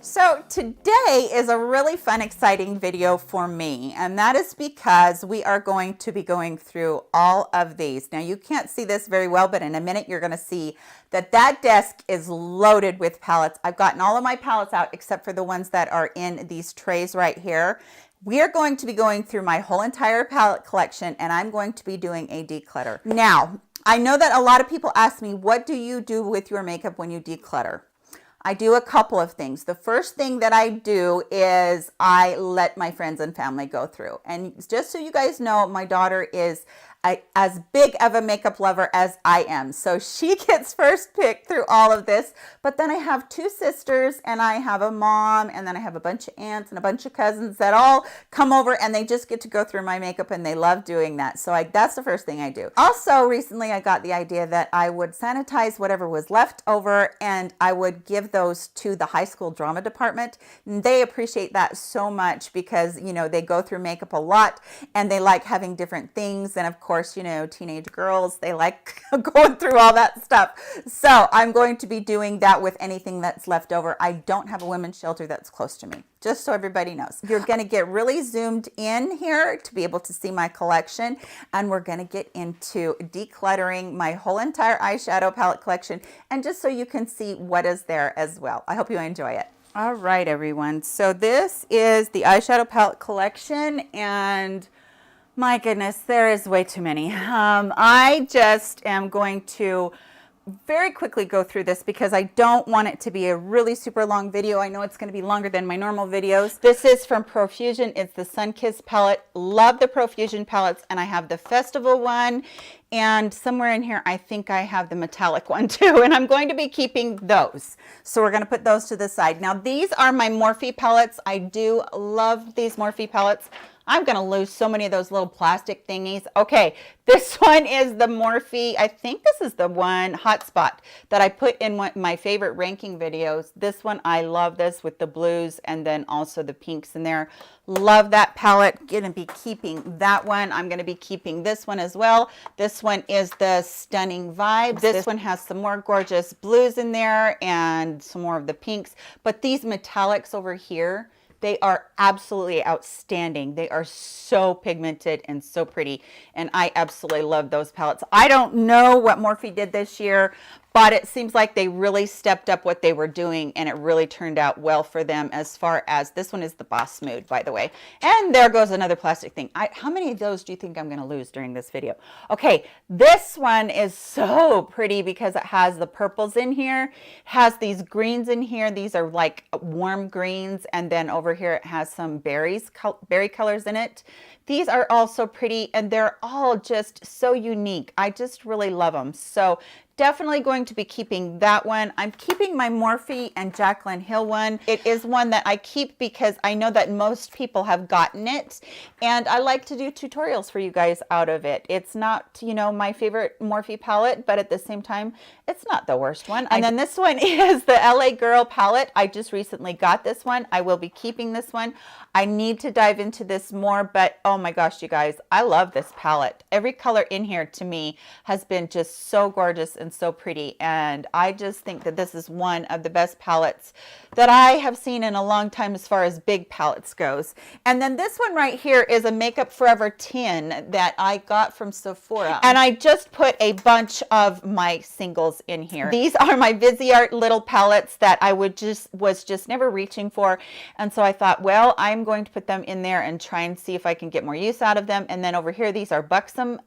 So today is a really fun, exciting video for me, and that is because we are going to be going through all of these. Now you can't see this very well, but in a minute you're going to see that that desk is loaded with palettes. I've gotten all of my palettes out except for the ones that are in these trays right here. We are going to be going through my whole entire palette collection, and I'm going to be doing a declutter. Now, I know that a lot of people ask me, what do you do with your makeup when you declutter? I do a couple of things. The first thing that I do is I let my friends and family go through. And just so you guys know, my daughter is as big of a makeup lover as I am. So she gets first pick through all of this. But then I have two sisters and I have a mom and then I have a bunch of aunts and a bunch of cousins that all come over and they just get to go through my makeup and they love doing that. So that's the first thing I do. Also, recently I got the idea that I would sanitize whatever was left over and I would give those to the high school drama department. And they appreciate that so much because, you know, they go through makeup a lot and they like having different things. And of course, you know, teenage girls, they like going through all that stuff. So I'm going to be doing that with anything that's left over. I don't have a women's shelter that's close to me, just so everybody knows. You're going to get really zoomed in here to be able to see my collection, and we're going to get into decluttering my whole entire eyeshadow palette collection, and just so you can see what is there as well. I hope you enjoy it. All right, everyone. So this is the eyeshadow palette collection, and my goodness, there is way too many. I just am going to very quickly go through this because I don't want it to be a really super long video. I know it's going to be longer than my normal videos. This is from Profusion. It's the Sun-Kissed palette. Love the Profusion palettes, and I have the Festival one, and somewhere in here I think I have the metallic one too, and I'm going to be keeping those. So we're going to put those to the side. Now these are my Morphe palettes. I do love these Morphe palettes. I'm going to lose so many of those little plastic thingies. Okay, this one is the Morphe. I think this is the one, Hotspot, that I put in my favorite ranking videos. This one, I love this with the blues and then also the pinks in there. Love that palette. Going to be keeping that one. I'm going to be keeping this one as well. This one is the Stunning Vibes. This one has some more gorgeous blues in there and some more of the pinks. But these metallics over here, they are absolutely outstanding. They are so pigmented and so pretty, and I absolutely love those palettes. I don't know what Morphe did this year, but it seems like they really stepped up what they were doing, and it really turned out well for them. As far as this one is the Boss Mood, by the way. And there goes another plastic thing. How many of those do you think I'm going to lose during this video? Okay, this one is so pretty because it has the purples in here, has these greens in here. These are like warm greens, and then over here it has some berry colors in it. These are also pretty, and they're all just so unique. I just really love them. So definitely going to be keeping that one. I'm keeping my Morphe and Jaclyn Hill one. It is one that I keep because I know that most people have gotten it, and I like to do tutorials for you guys out of it. It's not, you know, my favorite Morphe palette, but at the same time, it's not the worst one. And then this one is the LA Girl palette. I just recently got this one. I will be keeping this one. I need to dive into this more, but oh my gosh, you guys, I love this palette. Every color in here to me has been just so gorgeous and so pretty, and I just think that this is one of the best palettes that I have seen in a long time as far as big palettes goes. And then this one right here is a Makeup Forever tin that I got from Sephora, and I just put a bunch of my singles in here. These are my Viseart little palettes that I was just never reaching for, and so I thought, well, I'm going to put them in there and try and see if I can get more use out of them. And then over here, these are Buxom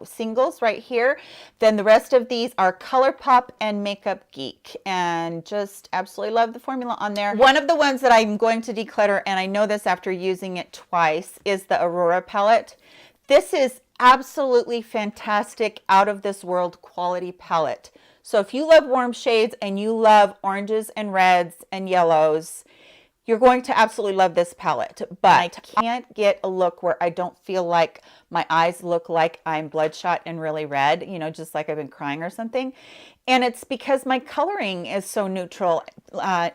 singles right here. Then the rest of these are ColourPop and Makeup Geek, and just absolutely love the formula on there. One of the ones that I'm going to declutter, and I know this after using it twice, is the Aurora palette. This is absolutely fantastic, out of this world quality palette. So if you love warm shades and you love oranges and reds and yellows, you're going to absolutely love this palette. But I can't get a look where I don't feel like my eyes look like I'm bloodshot and really red, you know, just like I've been crying or something. And it's because my coloring is so neutral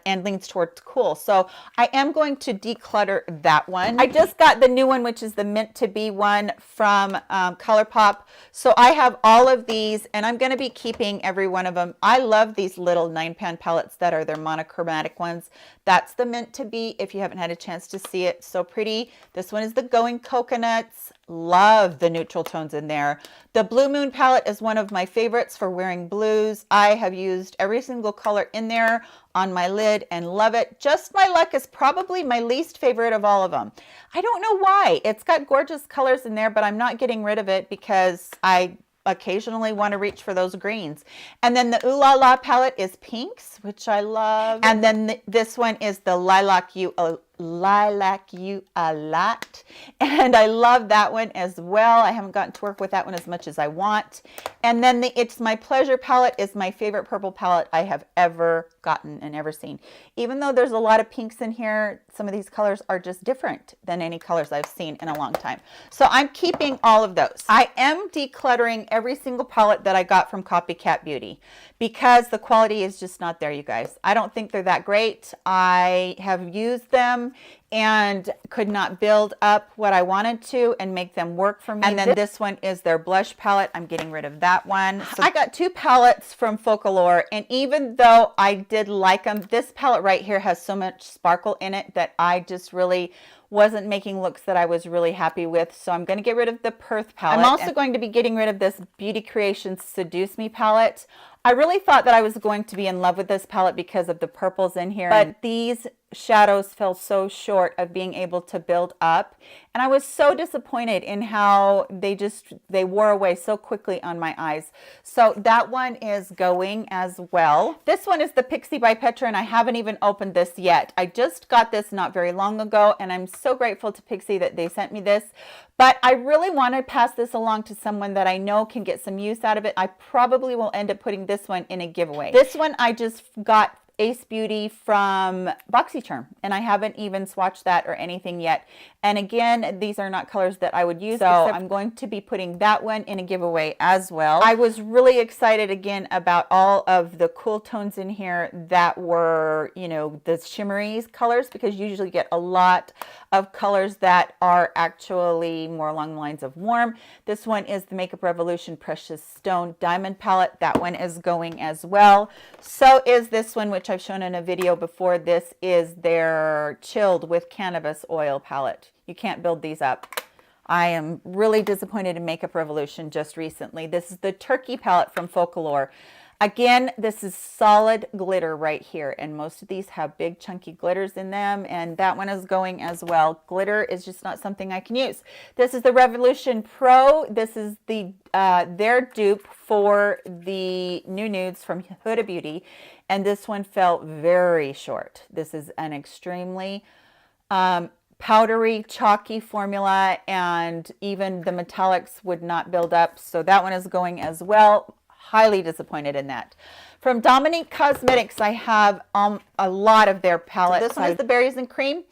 and leans towards cool. So I am going to declutter that one. I just got the new one, which is the Meant to Be one from ColourPop. So I have all of these, and I'm going to be keeping every one of them. I love these little 9-pan palettes that are their monochromatic ones. That's the Meant to Be, if you haven't had a chance to see it. So pretty. This one is the Going Coconuts. Love the neutral tones in there. The Blue Moon palette is one of my favorites for wearing blues. I have used every single color in there on my lid and love it. Just My Luck is probably my least favorite of all of them. I don't know why. It's got gorgeous colors in there, but I'm not getting rid of it because I occasionally want to reach for those greens. And then the Ooh La La palette is pinks, which I love. And then this one is the Lilac You a Lot, and I love that one as well. I haven't gotten to work with that one as much as I want. And then the It's My Pleasure palette is my favorite purple palette I have ever gotten and ever seen. Even though there's a lot of pinks in here, some of these colors are just different than any colors I've seen in a long time. So I'm keeping all of those. I am decluttering every single palette that I got from Copycat Beauty because the quality is just not there, you guys. I don't think they're that great. I have used them and could not build up what I wanted to and make them work for me. And then this one is their blush palette. I'm getting rid of that one. So I got 2 palettes from Folklore, and even though I did like them, this palette right here has so much sparkle in it that I just really wasn't making looks that I was really happy with. So I'm going to get rid of the Perth palette. I'm also going to be getting rid of this Beauty Creations Seduce Me palette. I really thought that I was going to be in love with this palette because of the purples in here, but these shadows fell so short of being able to build up, and I was so disappointed in how they wore away so quickly on my eyes. So that one is going as well. This one is the Pixie by Petra, and I haven't even opened this yet. I just got this not very long ago, and I'm so grateful to Pixie that they sent me this. But I really want to pass this along to someone that I know can get some use out of it. I probably will end up putting this one in a giveaway. This one I just got Ace Beauty from BoxyCharm, and I haven't even swatched that or anything yet. And again, these are not colors that I would use, so I'm going to be putting that one in a giveaway as well. I was really excited again about all of the cool tones in here that were, you know, the shimmery colors, because you usually get a lot of colors that are actually more along the lines of warm. This one is the Makeup Revolution Precious Stone Diamond palette. That one is going as well. So is this one, which I've shown in a video before. This is their Chilled with Cannabis Oil palette. You can't build these up. I am really disappointed in Makeup Revolution just recently. This is the Turkey palette from Folklore. Again, this is solid glitter right here, and most of these have big chunky glitters in them, and that one is going as well. Glitter is just not something I can use. This is the Revolution Pro. This is the their dupe for the New Nudes from Huda Beauty, and this one fell very short. This is an extremely powdery, chalky formula, and even the metallics would not build up, so that one is going as well. Highly disappointed in that. From Dominique Cosmetics, I have a lot of their palettes. So this one is the Berries and Cream,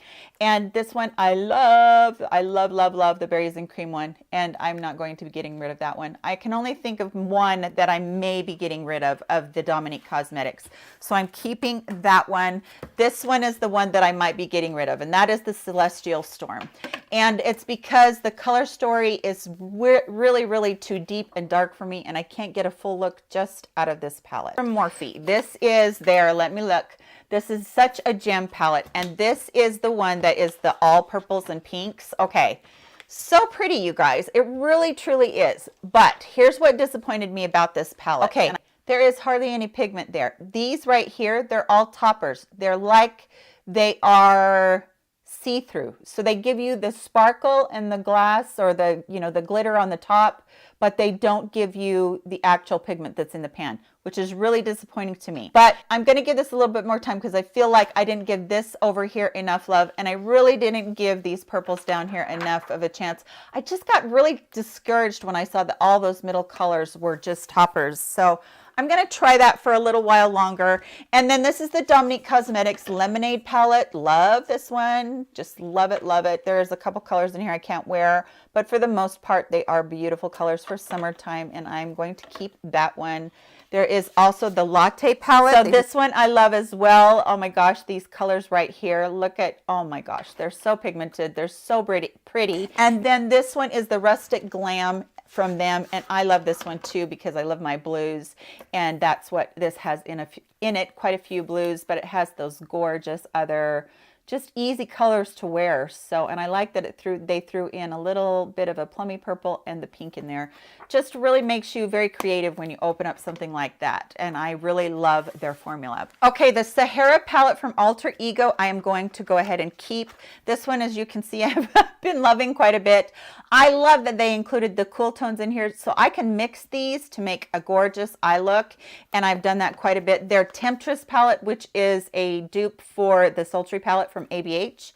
and this one I love. I love, love, love the Berries and Cream one, and I'm not going to be getting rid of that one. I can only think of one that I may be getting rid of the Dominique Cosmetics. So I'm keeping that one. This one is the one that I might be getting rid of, and that is the Celestial Storm. And it's because the color story is really, really too deep and dark for me, and I can't get a full look just out of this palette. From Morphe, this is their, let me look, this is such a gem palette, and this is the one that is the all purples and pinks. Okay, so pretty, you guys. It really, truly is. But here's what disappointed me about this palette. Okay, there is hardly any pigment there. These right here, they're all toppers. They're like, they are see-through. So they give you the sparkle and the glass, or the, you know, the glitter on the top, but they don't give you the actual pigment that's in the pan, which is really disappointing to me. But I'm going to give this a little bit more time because I feel like I didn't give this over here enough love, and I really didn't give these purples down here enough of a chance. I just got really discouraged when I saw that all those middle colors were just toppers. So I'm going to try that for a little while longer. And then this is the Dominique Cosmetics Lemonade palette. Love this one. Just love it, love it. There's a couple colors in here I can't wear, but for the most part, they are beautiful colors for summertime, and I'm going to keep that one. There is also the latte palette. So this one I love as well. Oh my gosh, these colors right here. Look at, oh my gosh, they're so pigmented. They're so pretty. And then this one is the Rustic Glam from them, and I love this one too because I love my blues, and that's what this has in it, quite a few blues, but it has those gorgeous other just easy colors to wear. So, and I like that they threw in a little bit of a plummy purple and the pink in there. Just really makes you very creative when you open up something like that. And I really love their formula. Okay, the Sahara palette from Alter Ego, I am going to go ahead and keep. This one, as you can see, I've been loving quite a bit. I love that they included the cool tones in here, so I can mix these to make a gorgeous eye look, and I've done that quite a bit. Their Temptress palette, which is a dupe for the Sultry palette from ABH,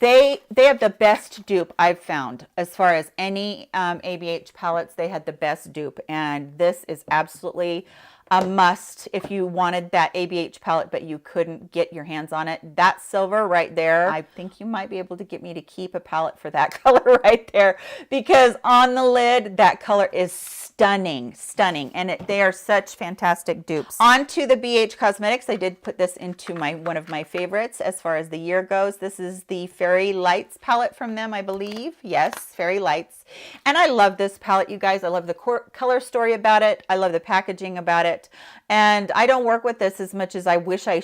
they have the best dupe I've found as far as any ABH palettes. They had the best dupe, and this is absolutely a must if you wanted that ABH palette but you couldn't get your hands on it. That silver right there, I think you might be able to get me to keep a palette for that color right there, because on the lid that color is stunning, and they are such fantastic dupes. On to the BH Cosmetics. I did put this into one of my favorites as far as the year goes. This is the Fairy Lights palette from them, I believe. Yes, Fairy Lights. And I love this palette, you guys. I love the color story about it. I love the packaging about it. And I don't work with this as much as I wish I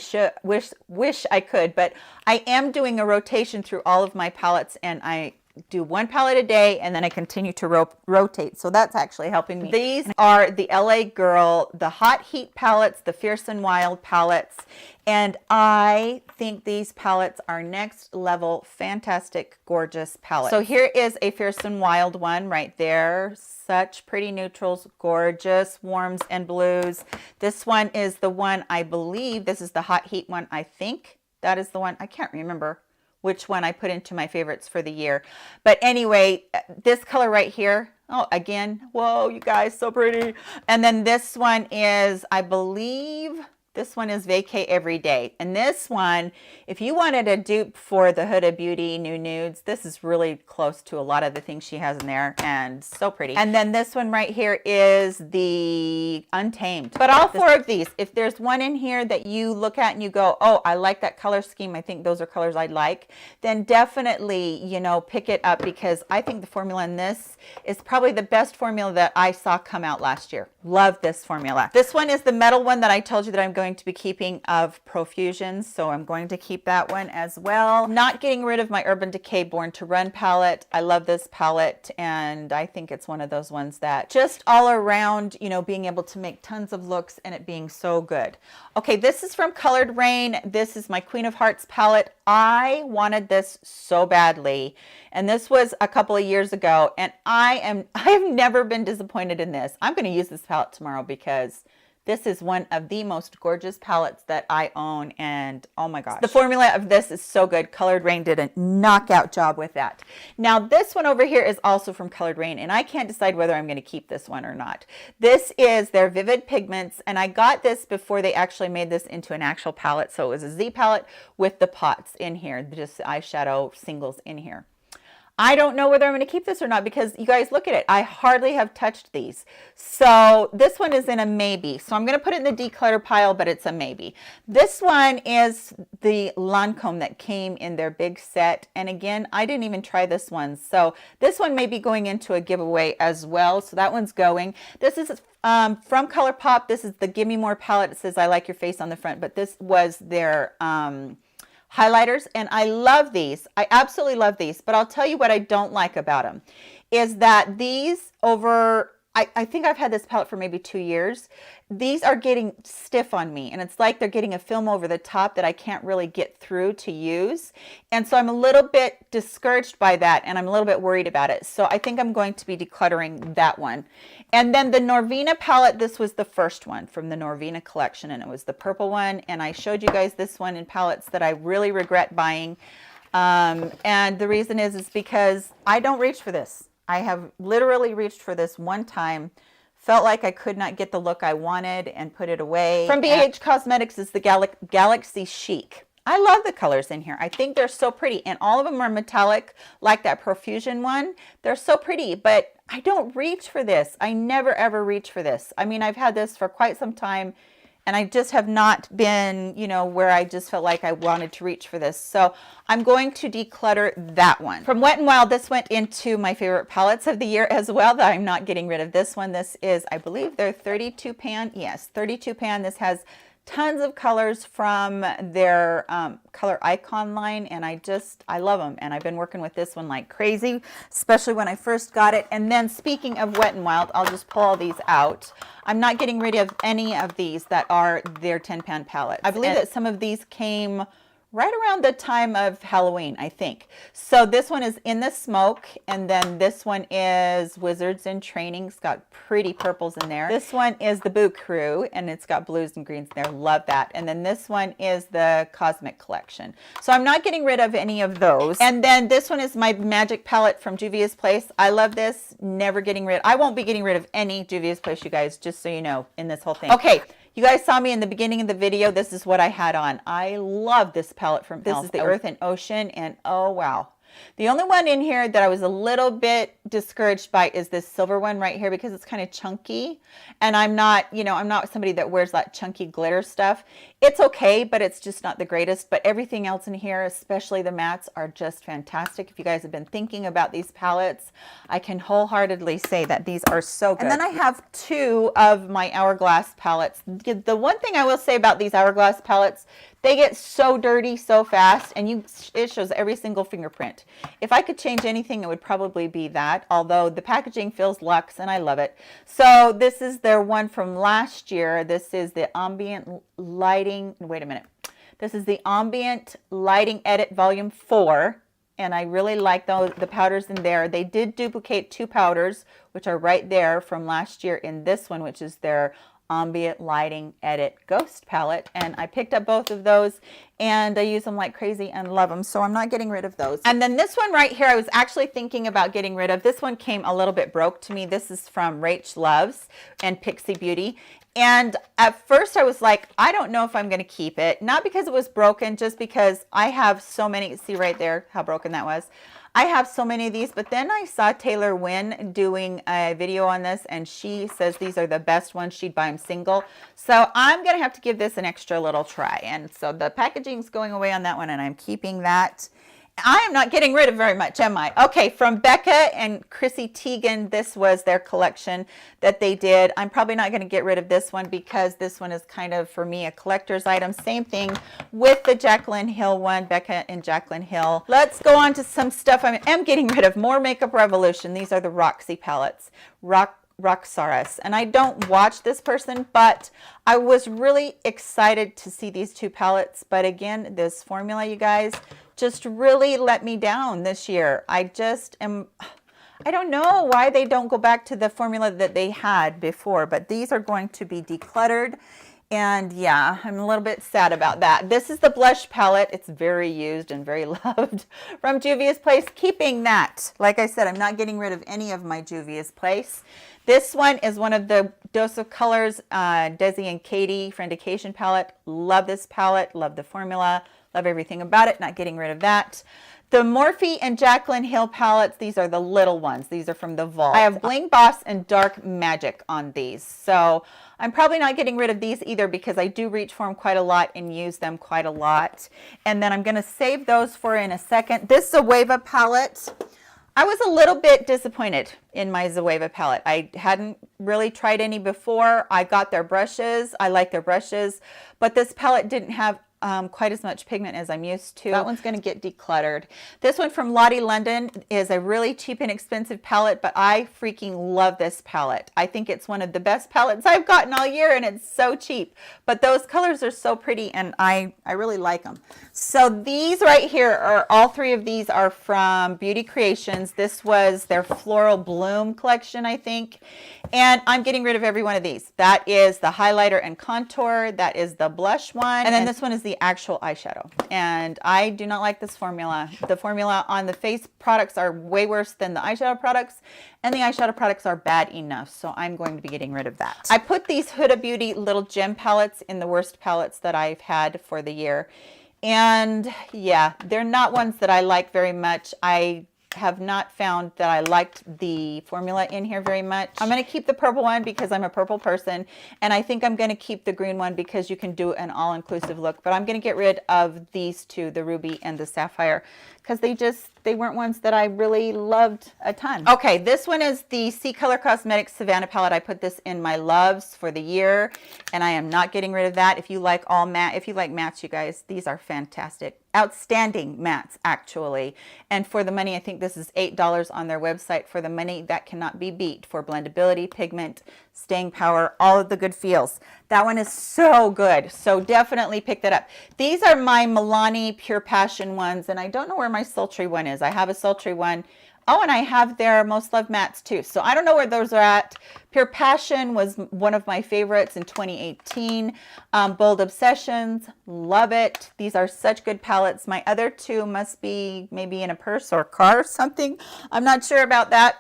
could, but I am doing a rotation through all of my palettes, and I do one palette a day, and then I continue to rotate. So that's actually helping me. These are the LA Girl, the Hot Heat palettes, the Fierce and Wild palettes. And I think these palettes are next level, fantastic, gorgeous palettes. So here is a Fierce and Wild one right there. Such pretty neutrals, gorgeous warms and blues. This one is the one, I believe, this is the Hot Heat one. I think that is the one. I can't remember which one I put into my favorites for the year. But anyway, this color right here, oh, again, whoa, you guys, so pretty. And then this one is, I believe, this one is Vacay Everyday. And this one, if you wanted a dupe for the Huda Beauty New Nudes, this is really close to a lot of the things she has in there, and so pretty. And then this one right here is the Untamed. But all four of these, if there's one in here that you look at and you go, oh, I like that color scheme, I think those are colors I'd like, then definitely, you know, pick it up, because I think the formula in this is probably the best formula that I saw come out last year. Love this formula. This one is the metal one that I told you that I'm going to be keeping of Profusions, so I'm going to keep that one as well. Not getting rid of my Urban Decay Born to Run palette. I love this palette, and I think it's one of those ones that just all around, you know, being able to make tons of looks and it being so good. Okay, this is from Colored Rain. This is my Queen of Hearts palette. I wanted this so badly, and this was a couple of years ago, and I have never been disappointed in this. I'm going to use this palette tomorrow because this is one of the most gorgeous palettes that I own, and oh my gosh. The formula of this is so good. Colored Rain did a knockout job with that. Now this one over here is also from Colored Rain, and I can't decide whether I'm going to keep this one or not. This is their Vivid Pigments, and I got this before they actually made this into an actual palette. So it was a Z palette with the pots in here, just eyeshadow singles in here. I don't know whether I'm going to keep this or not, because you guys look at it. I hardly have touched these. So this one is in a maybe. So I'm going to put it in the declutter pile, but it's a maybe. This one is the Lancome that came in their big set. And again, I didn't even try this one. So this one may be going into a giveaway as well. So that one's going. This is from ColourPop. This is the Gimme More palette. It says I like your face on the front, but this was their highlighters, and I love these. I absolutely love these, but I'll tell you what I don't like about them is that these I think I've had this palette for maybe 2 years. These are getting stiff on me, and it's like they're getting a film over the top that I can't really get through to use. And so I'm a little bit discouraged by that, and I'm a little bit worried about it. So I think I'm going to be decluttering that one. And then the Norvina palette, this was the first one from the Norvina collection, and it was the purple one. And I showed you guys this one in palettes that I really regret buying. And the reason is because I don't reach for this. I have literally reached for this one time, felt like I could not get the look I wanted, and put it away. From BH Cosmetics is the Galaxy Chic. I love the colors in here. I think they're so pretty, and all of them are metallic, like that Profusion one. They're so pretty, but I don't reach for this. I never ever reach for this. I mean, I've had this for quite some time and I just have not been, you know, where I just felt like I wanted to reach for this. So I'm going to declutter that one. From Wet n Wild, this went into my favorite palettes of the year as well, that I'm not getting rid of this one. This is, I believe, their 32 pan. Yes, 32 pan. This has tons of colors from their color icon line, and I love them, and I've been working with this one like crazy, especially when I first got it. And then speaking of Wet n Wild, I'll just pull all these out. I'm not getting rid of any of these that are their 10 pan palettes. I believe that some of these came right around the time of Halloween, I think. So this one is In the Smoke, and then this one is Wizards in Training. It's got pretty purples in there. This one is the Boo Crew, and it's got blues and greens in there. Love that. And then this one is the Cosmic Collection. So I'm not getting rid of any of those. And then this one is my Magic palette from Juvia's Place. I love this. Never getting rid. I won't be getting rid of any Juvia's Place, you guys, just so you know, in this whole thing. Okay. You guys saw me in the beginning of the video. This is what I had on. I love this palette from This is the Earth and Ocean, and oh wow. The only one in here that I was a little bit discouraged by is this silver one right here, because it's kind of chunky, and I'm not, you know, I'm not somebody that wears that chunky glitter stuff. It's okay, but it's just not the greatest. But everything else in here, especially the mattes, are just fantastic. If you guys have been thinking about these palettes, I can wholeheartedly say that these are so good. And then I have two of my Hourglass palettes. The one thing I will say about these Hourglass palettes, they get so dirty so fast, and it shows every single fingerprint. If I could change anything, it would probably be that, although the packaging feels luxe, and I love it. So this is their one from last year. This is the Ambient Lighting, wait a minute. This is the Ambient Lighting Edit Volume 4, and I really like the powders in there. They did duplicate two powders, which are right there from last year in this one, which is their Ambient Lighting Edit Ghost palette, and I picked up both of those and I use them like crazy and love them, so I'm not getting rid of those. And then this one right here, I was actually thinking about getting rid of. This one came a little bit broke to me. This is from Rach Loves and Pixie Beauty, and at first I was like, I don't know if I'm going to keep it, not because it was broken, just because I have so many. See right there how broken that was. I have so many of these, but then I saw Taylor Wynn doing a video on this, and she says these are the best ones. She'd buy them single. So I'm going to have to give this an extra little try. And so the packaging's going away on that one, and I'm keeping that. I am not getting rid of very much, am I? Okay, from Becca and Chrissy Teigen, this was their collection that they did. I'm probably not going to get rid of this one because this one is kind of, for me, a collector's item. Same thing with the Jaclyn Hill one, Becca and Jaclyn Hill. Let's go on to some stuff I am getting rid of. More Makeup Revolution. These are the Roxy palettes. Roxaris, and I don't watch this person, but I was really excited to see these two palettes. But again, this formula, you guys, just really let me down this year. I don't know why they don't go back to the formula that they had before, but these are going to be decluttered. And yeah, I'm a little bit sad about that. This is the blush palette. It's very used and very loved from Juvia's Place. Keeping that. Like I said, I'm not getting rid of any of my Juvia's Place. This one is one of the Dose of Colors Desi and Katie Friendication palette. Love this palette. Love the formula. Love everything about it. Not getting rid of that. The Morphe and Jaclyn Hill palettes, these are the little ones. These are from the Vault. I have Bling Boss and Dark Magic on these. So I'm probably not getting rid of these either because I do reach for them quite a lot and use them quite a lot. And then I'm going to save those for in a second. This Zoeva palette, I was a little bit disappointed in my Zoeva palette. I hadn't really tried any before. I got their brushes. I like their brushes, but this palette didn't have quite as much pigment as I'm used to. That one's going to get decluttered. This one from Lottie London is a really cheap and expensive palette, but I freaking love this palette. I think it's one of the best palettes I've gotten all year, and it's so cheap. But those colors are so pretty, and I really like them. So these right here are, all three of these are from Beauty Creations. This was their Floral Bloom collection, I think. And I'm getting rid of every one of these. That is the highlighter and contour. That is the blush one. And then this one is the actual eyeshadow. And I do not like this formula. The formula on the face products are way worse than the eyeshadow products. And the eyeshadow products are bad enough. So I'm going to be getting rid of that. I put these Huda Beauty little gem palettes in the worst palettes that I've had for the year. And yeah, they're not ones that I like very much. I have not found that I liked the formula in here very much. I'm going to keep the purple one because I'm a purple person, and I think I'm going to keep the green one because you can do an all-inclusive look, but I'm going to get rid of these two, the ruby and the sapphire, because they weren't ones that I really loved a ton. Okay, this one is the C Color Cosmetics Savannah palette. I put this in my loves for the year, and I am not getting rid of that. If you like mattes, you guys, these are fantastic. Outstanding mattes, actually. And for the money, I think this is $8 on their website. For the money, that cannot be beat for blendability, pigment, staying power, all of the good feels. That one is so good. So definitely pick that up. These are my Milani Pure Passion ones, and I don't know where my sultry one is. I have a sultry one. Oh, and I have their Most Loved mattes too. So I don't know where those are at. Pure Passion was one of my favorites in 2018. Bold Obsessions, love it. These are such good palettes. My other two must be maybe in a purse or car or something. I'm not sure about that.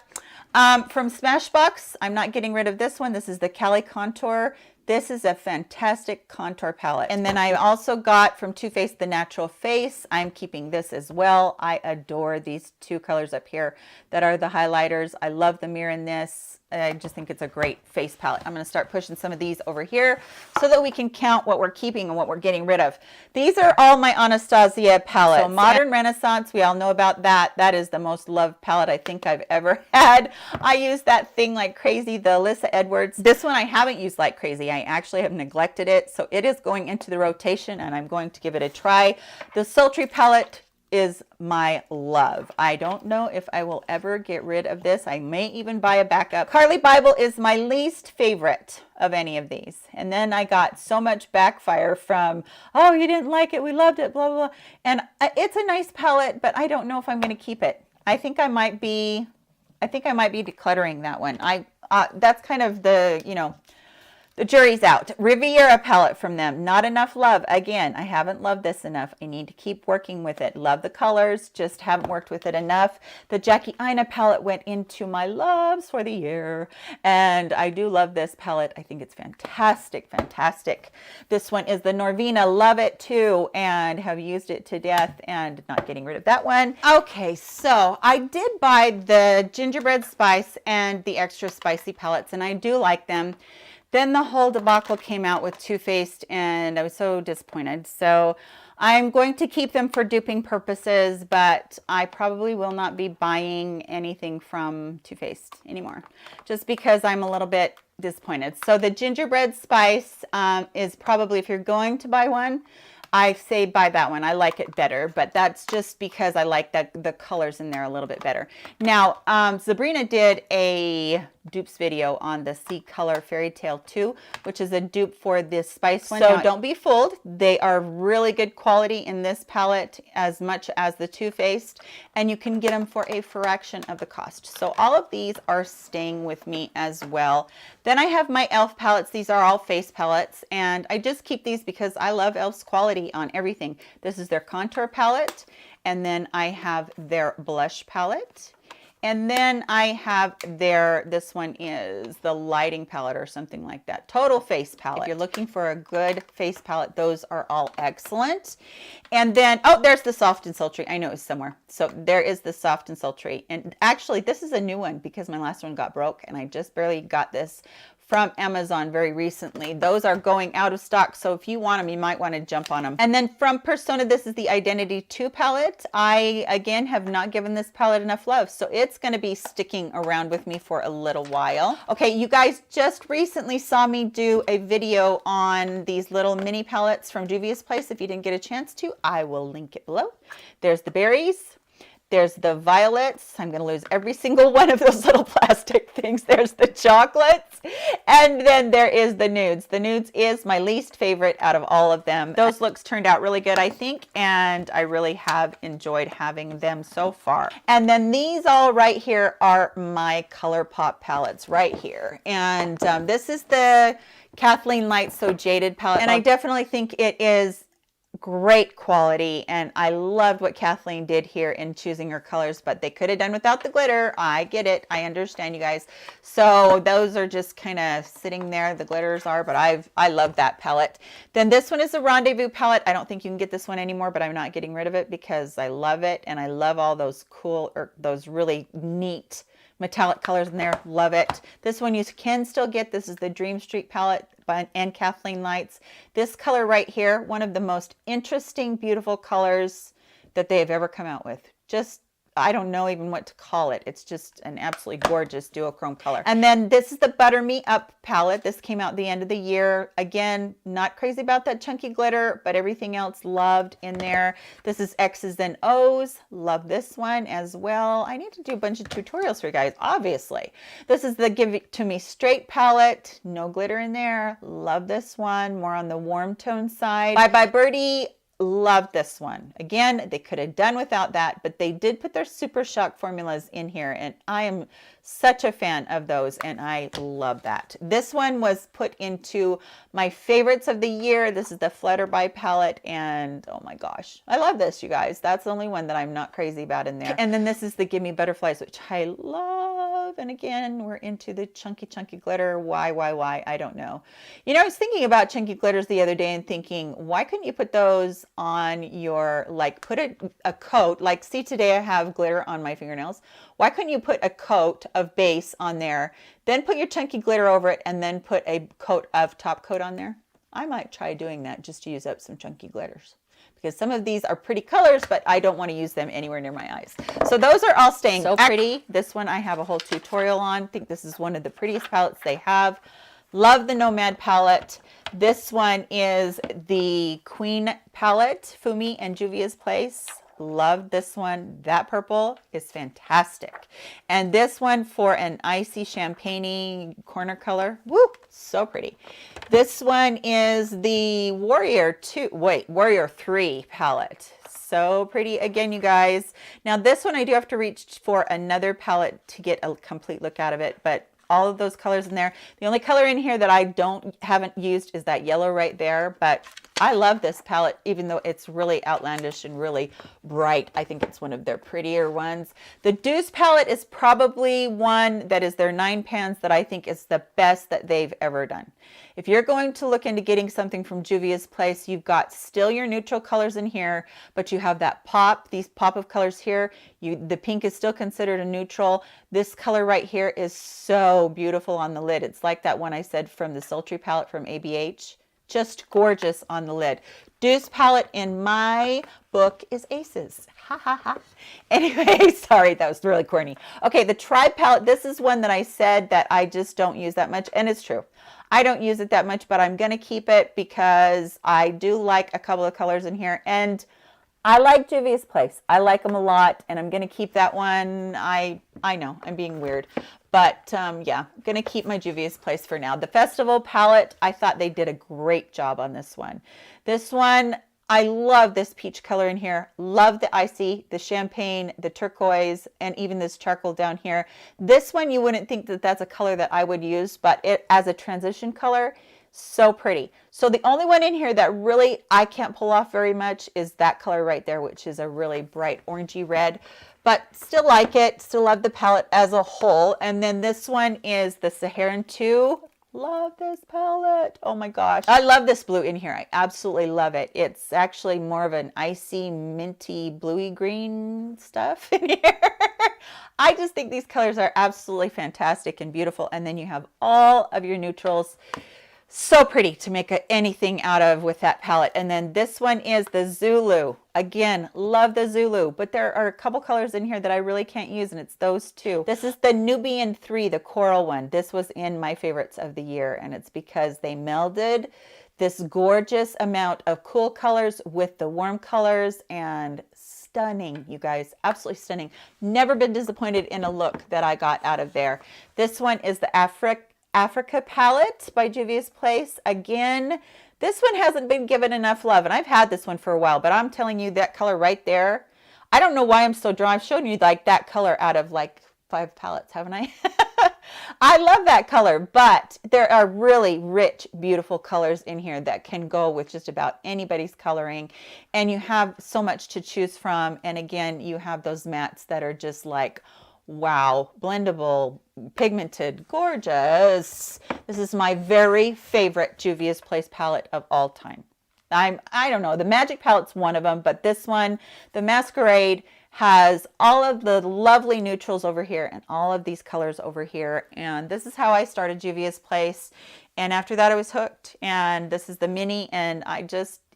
From Smashbox, I'm not getting rid of this one. This is the Cali Contour. This is a fantastic contour palette. And then I also got from Too Faced the Natural Face. I'm keeping this as well. I adore these two colors up here that are the highlighters. I love the mirror in this. I just think it's a great face palette. I'm going to start pushing some of these over here so that we can count what we're keeping and what we're getting rid of. These are all my Anastasia palettes. So Modern Renaissance, we all know about that. That is the most loved palette I think I've ever had. I use that thing like crazy, the Alyssa Edwards. This one I haven't used like crazy. I actually have neglected it. So it is going into the rotation, and I'm going to give it a try. The Sultry palette is my love. I don't know if I will ever get rid of this. I may even buy a backup. Carly Bible is my least favorite of any of these. And then I got so much backfire from, oh, you didn't like it, we loved it, blah, blah, blah. And it's a nice palette, but I don't know if I'm going to keep it. I think I might be decluttering that one. That's kind of the, you know, the jury's out. Riviera palette from them. Not enough love. Again, I haven't loved this enough. I need to keep working with it. Love the colors, just haven't worked with it enough. The Jackie Aina palette went into my loves for the year. And I do love this palette. I think it's fantastic, fantastic. This one is the Norvina. Love it too. And have used it to death and not getting rid of that one. Okay, so I did buy the Gingerbread Spice and the Extra Spicy palettes, and I do like them. Then the whole debacle came out with Too Faced, and I was so disappointed. So I'm going to keep them for duping purposes, but I probably will not be buying anything from Too Faced anymore, just because I'm a little bit disappointed. So the Gingerbread Spice is probably, if you're going to buy one, I say buy that one. I like it better, but that's just because I like the colors in there a little bit better. Now, Sabrina did a dupes video on the C Color Fairy Tale 2, which is a dupe for this spice one. So don't be fooled. They are really good quality in this palette as much as the Too Faced, and you can get them for a fraction of the cost. So all of these are staying with me as well. Then I have my e.l.f. palettes. These are all face palettes, and I just keep these because I love e.l.f.'s quality on everything. This is their contour palette, and then I have their blush palette. And then I have this one is the lighting palette or something like that. Total face palette. If you're looking for a good face palette, those are all excellent. And then, oh, there's the Soft and Sultry. I know it's somewhere. So there is the Soft and Sultry. And actually, this is a new one because my last one got broke, and I just barely got this from Amazon very recently. Those are going out of stock, so if you want them, you might want to jump on them. And then from Persona, this is the Identity 2 palette. I, again, have not given this palette enough love, so it's going to be sticking around with me for a little while. Okay, you guys just recently saw me do a video on these little mini palettes from Juvia's Place. If you didn't get a chance to, I will link it below. There's the berries. There's the violets. I'm going to lose every single one of those little plastic things. There's the chocolates. And then there is the nudes. The nudes is my least favorite out of all of them. Those looks turned out really good, I think, and I really have enjoyed having them so far. And then these all right here are my ColourPop palettes right here. And this is the Kathleen Light So Jaded palette. And I definitely think it is great quality, and I loved what Kathleen did here in choosing her colors, but they could have done without the glitter. I get it. I understand, you guys. So those are just kind of sitting there. The glitters are, but I love that palette. Then this one is the Rendezvous palette. I don't think you can get this one anymore, but I'm not getting rid of it because I love it, and I love all those cool, or those really neat metallic colors in there. Love it. This one you can still get. This is the Dream Street palette and Kathleen Lights. This color right here, one of the most interesting, beautiful colors that they have ever come out with. Just, I don't know even what to call it. It's just an absolutely gorgeous duochrome color. And then this is the Butter Me Up palette. This came out the end of the year. Again, not crazy about that chunky glitter, but everything else loved in there. This is X's and O's. Love this one as well. I need to do a bunch of tutorials for you guys, obviously. This is the Give It To Me Straight palette. No glitter in there. Love this one. More on the warm tone side. Bye Bye Birdie. Love this one. Again, they could have done without that, but they did put their Super Shock formulas in here, and I am such a fan of those, and I love that. This one was put into my favorites of the year. This is the Flutterby palette, and oh my gosh, I love this, you guys. That's the only one that I'm not crazy about in there. And then this is the Gimme Butterflies, which I love, and again, we're into the chunky glitter. Why? I don't know. You know, I was thinking about chunky glitters the other day and thinking, why couldn't you put those on your, like, put a coat, like, see, today I have glitter on my fingernails. Why couldn't you put a coat of base on there, then put your chunky glitter over it, and then put a coat of top coat on there? I might try doing that just to use up some chunky glitters, because some of these are pretty colors, but I don't want to use them anywhere near my eyes. So those are all staying so pretty. This one I have a whole tutorial on. I think this is one of the prettiest palettes they have. Love the Nomad palette. This one is the Queen palette, Fumi and Juvia's Place. Love this one. That purple is fantastic. And this one for an icy champagne corner color. Woo, so pretty. This one is the Warrior 3 palette. So pretty again, you guys. Now this one I do have to reach for another palette to get a complete look out of it, but all of those colors in there. The only color in here that I haven't used is that yellow right there, but I love this palette, even though it's really outlandish and really bright. I think it's one of their prettier ones. The Deuce palette is probably one that is their 9 pans that I think is the best that they've ever done. If you're going to look into getting something from Juvia's Place, you've got still your neutral colors in here, but you have that pop, these pop of colors here. The pink is still considered a neutral. This color right here is so beautiful on the lid. It's like that one I said from the Sultry palette from ABH. Just gorgeous on the lid. Deuce palette in my book is aces. Ha ha ha. Anyway, sorry, that was really corny. Okay, the Tribe palette, this is one that I said that I just don't use that much, and it's true. I don't use it that much, but I'm going to keep it because I do like a couple of colors in here, and I like Juvia's Place. I like them a lot, and I'm going to keep that one. I know, I'm being weird. But yeah, I'm going to keep my Juvia's Place for now. The Festival palette, I thought they did a great job on this one. This one, I love this peach color in here. Love the icy, the champagne, the turquoise, and even this charcoal down here. This one, you wouldn't think that that's a color that I would use, but it as a transition color, so pretty. So the only one in here that really I can't pull off very much is that color right there, which is a really bright orangey red. But still like it, still love the palette as a whole. And then this one is the Saharan 2. Love this palette. Oh my gosh. I love this blue in here. I absolutely love it. It's actually more of an icy, minty, bluey green stuff in here. I just think these colors are absolutely fantastic and beautiful. And then you have all of your neutrals. So pretty to make anything out of with that palette. And then this one is the Zulu. Again, love the Zulu, but there are a couple colors in here that I really can't use, and it's those two. This is the Nubian 3, the coral one. This was in my favorites of the year, and it's because they melded this gorgeous amount of cool colors with the warm colors, and stunning, you guys, absolutely stunning. Never been disappointed in a look that I got out of there. This one is the Africa palette by Juvia's Place. Again, this one hasn't been given enough love, and I've had this one for a while, but I'm telling you, that color right there, I don't know why I'm so drawn. I've shown you like that color out of like 5 palettes, haven't I? I love that color, but there are really rich, beautiful colors in here that can go with just about anybody's coloring. And you have so much to choose from. And again, you have those mattes that are just like, wow, blendable, pigmented, gorgeous. This is my very favorite Juvia's Place palette of all time. I don't know, the Magic palette's one of them, but this one, the Masquerade, has all of the lovely neutrals over here and all of these colors over here. And this is how I started Juvia's Place. And after that, I was hooked. And this is the mini, and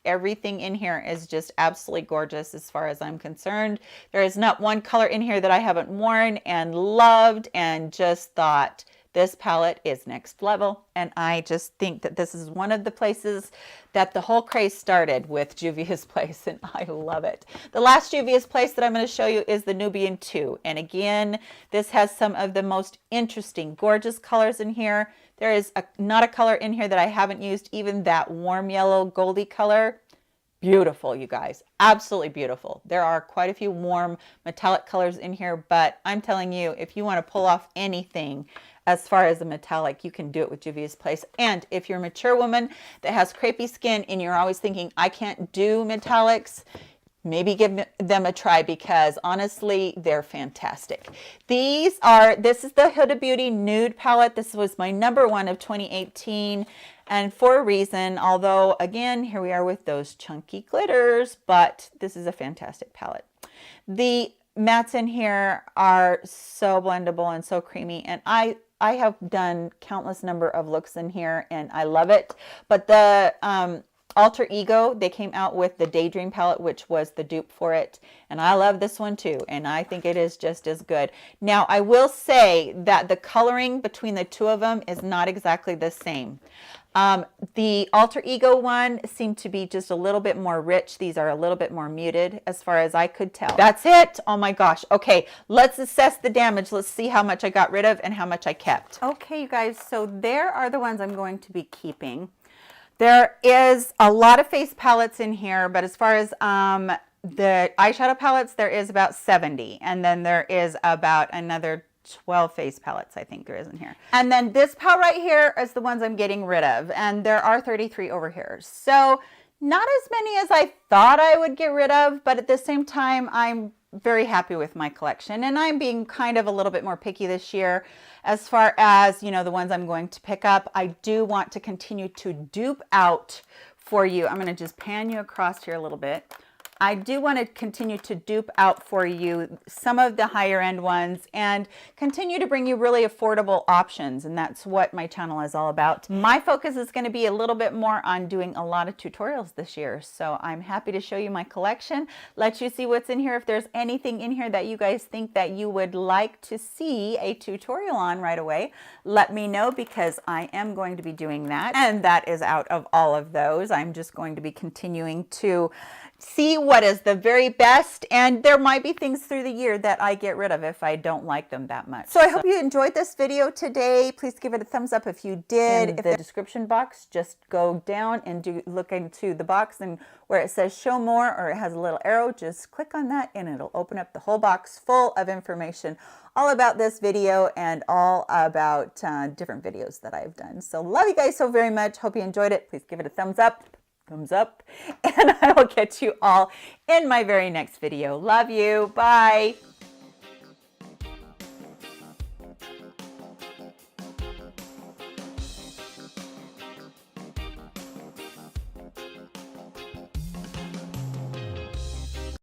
everything in here is just absolutely gorgeous as far as I'm concerned. There is not one color in here that I haven't worn and loved and just thought, this palette is next level. And I just think that this is one of the places that the whole craze started with Juvia's Place, and I love it. The last Juvia's Place that I'm going to show you is the Nubian 2. And again, this has some of the most interesting, gorgeous colors in here. There is not a color in here that I haven't used, even that warm yellow goldy color. Beautiful, you guys. Absolutely beautiful. There are quite a few warm metallic colors in here, but I'm telling you, if you want to pull off anything as far as a metallic, you can do it with Juvia's Place. And if you're a mature woman that has crepey skin and you're always thinking, I can't do metallics, maybe give them a try, because honestly, they're fantastic. This is the Huda Beauty Nude palette. This was my #1 of 2018. And for a reason, although again, here we are with those chunky glitters, but this is a fantastic palette. The mattes in here are so blendable and so creamy, and I have done countless number of looks in here and I love it. But the Alter Ego, they came out with the Daydream palette, which was the dupe for it, and I love this one too, and I think it is just as good. Now, I will say that the coloring between the two of them is not exactly the same. The Alter Ego one seemed to be just a little bit more rich. These are a little bit more muted as far as I could tell. That's it. Oh my gosh. Okay, let's assess the damage. Let's see how much I got rid of and how much I kept. Okay, you guys, so there are the ones I'm going to be keeping. There is a lot of face palettes in here, but as far as the eyeshadow palettes, there is about 70. And then there is about another 12 face palettes, I think there is in here. And then this palette right here is the ones I'm getting rid of. And there are 33 over here. So not as many as I thought I would get rid of, but at the same time, I'm very happy with my collection. And I'm being kind of a little bit more picky this year as far as, you know, the ones I'm going to pick up. I do want to continue to dupe out for you. I'm going to just pan you across here a little bit. I do want to continue to dupe out for you some of the higher end ones and continue to bring you really affordable options. And that's what my channel is all about. My focus is going to be a little bit more on doing a lot of tutorials this year. So I'm happy to show you my collection, let you see what's in here. If there's anything in here that you guys think that you would like to see a tutorial on right away, let me know, because I am going to be doing that. And that is out of all of those. I'm just going to be continuing to see what is the very best, and there might be things through the year that I get rid of if I don't like them that much. So I hope you enjoyed this video today. Please give it a thumbs up if you did. In the description box, just go down and look into the box, and where it says show more, or it has a little arrow, just click on that and it'll open up the whole box full of information all about this video and all about different videos that I've done. So love you guys so very much. Hope you enjoyed it. Please give it a thumbs up, and I will catch you all in my very next video. Love you. Bye.